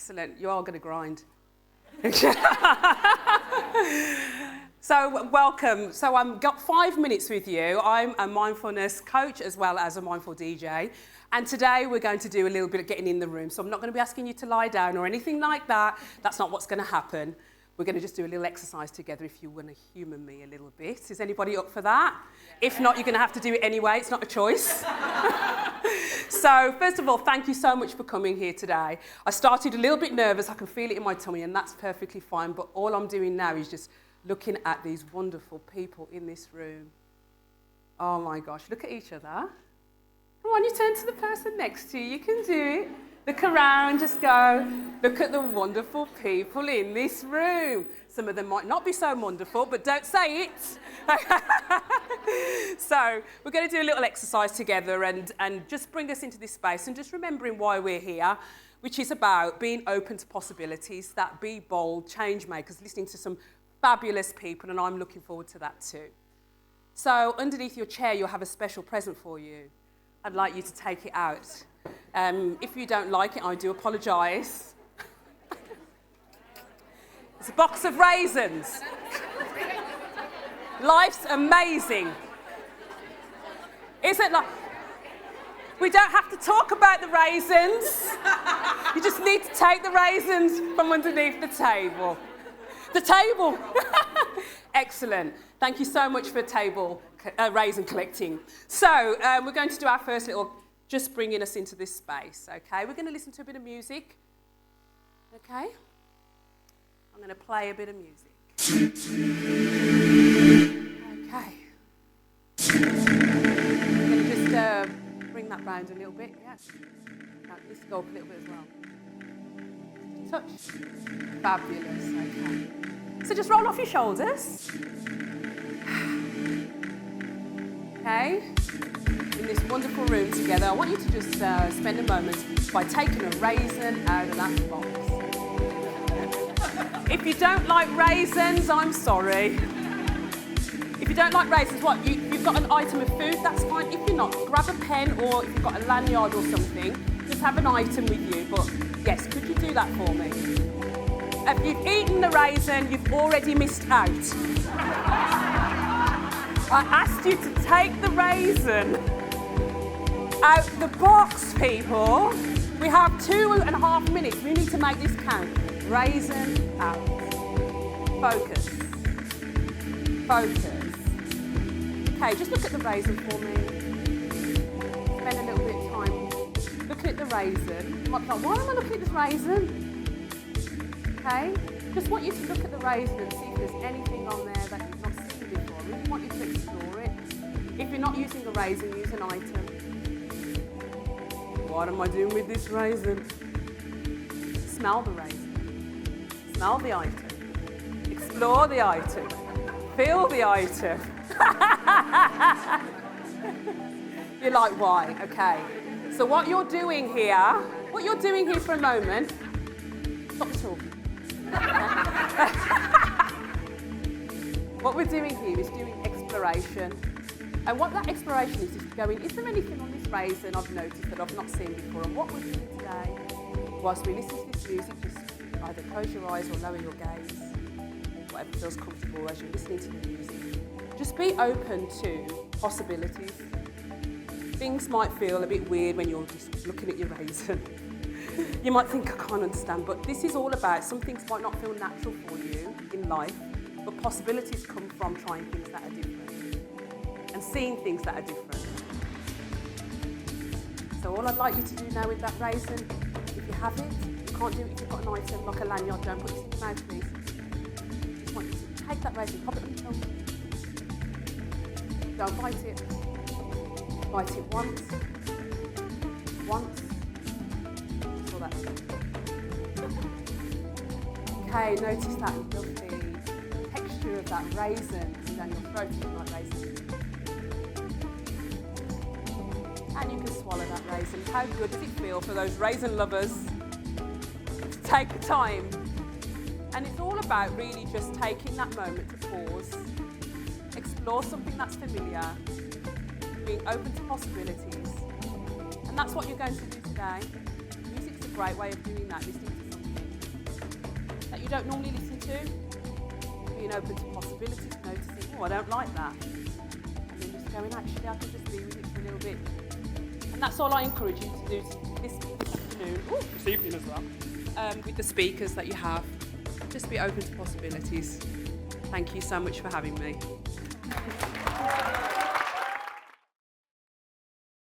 Excellent. You are going to grind. So welcome. So I've got 5 minutes with you. I'm a mindfulness coach as well as a mindful DJ. And today we're going to do a little bit of getting in the room. So I'm not going to be asking you to lie down or anything like that. That's not what's going to happen. We're going to just do a little exercise together if you want to humour me a little bit. Is anybody up for that? Yeah. If not, you're going to have to do it anyway. It's not a choice. So first of all, thank you so much for coming here today. I started a little bit nervous. I can feel it in my tummy, and that's perfectly fine. But all I'm doing now is just looking at these wonderful people in this room. Oh my gosh, look at each other. Come on, you turn to the person next to you. You can do it. Look around, just go, look at the wonderful people in this room. Some of them might not be so wonderful, but don't say it. So we're going to do a little exercise together and just bring us into this space and just remembering why we're here, which is about being open to possibilities, that be bold, change makers, listening to some fabulous people, and I'm looking forward to that too. So underneath your chair, you'll have a special present for you. I'd like you to take it out. If you don't like it, I do apologise. It's a box of raisins. Life's amazing. Isn't it? We don't have to talk about the raisins. You just need to take the raisins from underneath the table. The table. Excellent. Thank you so much for raisin collecting. So we're going to do our first little, just bringing us into this space, okay? We're going to listen to a bit of music, okay? I'm going to play a bit of music. Okay. I'm going to just bring that round a little bit, yeah? Let's go up a little bit as well. Touch. Fabulous, okay. So just roll off your shoulders. Okay? In this wonderful room together, I want you to just spend a moment by taking a raisin out of that box. If you don't like raisins, I'm sorry. If you don't like raisins, you've got an item of food, that's fine. If you're not, grab a pen, or if you've got a lanyard or something, just have an item with you. But yes, could you do that for me? If you've eaten the raisin, you've already missed out. I asked you to take the raisin out the box, people. We have 2.5 minutes. We need to make this count. Raisin out. Focus. Focus. Okay, just look at the raisin for me. Spend a little bit of time looking at the raisin. You might be like, why am I looking at this raisin? Okay, just want you to look at the raisin and see if there's anything on there that you've not seen before. I really want you to explore it. If you're not using a raisin, use an item. What am I doing with this raisin? Smell the raisin. Smell the item. Explore the item. Feel the item. You're like, why? Okay. So what you're doing here for a moment, stop talking. What we're doing here is doing exploration. And what that exploration is going, is there anything on this raisin I've noticed that I've not seen before? And what we're doing today, whilst we listen to this music, just either close your eyes or lower your gaze, whatever feels comfortable as you're listening to the music. Just be open to possibilities. Things might feel a bit weird when you're just looking at your raisin. You might think, I can't understand, but this is all about, some things might not feel natural for you in life, but possibilities come from trying things that are different and seeing things that are different. So all I'd like you to do now with that raisin, if you have it, you can't do it if you've got an item like a lanyard, don't put this in your mouth, please. Just want you to take that raisin, pop it on your tongue. Don't bite it. Bite it once. Okay, notice that lovely texture of that raisin coming down your throat, like raisin. And you can swallow that raisin. How good does it feel for those raisin lovers to take the time? And it's all about really just taking that moment to pause, explore something that's familiar, being open to possibilities. And that's what you're going to do today. Music's a great way of doing that, listening to something that you don't normally listen to. Being open to possibilities, noticing, oh, I don't like that. And then just going, actually, I can just be with it for a little bit. And that's all I encourage you to do this afternoon, this evening as well, with the speakers that you have. Just be open to possibilities. Thank you so much for having me.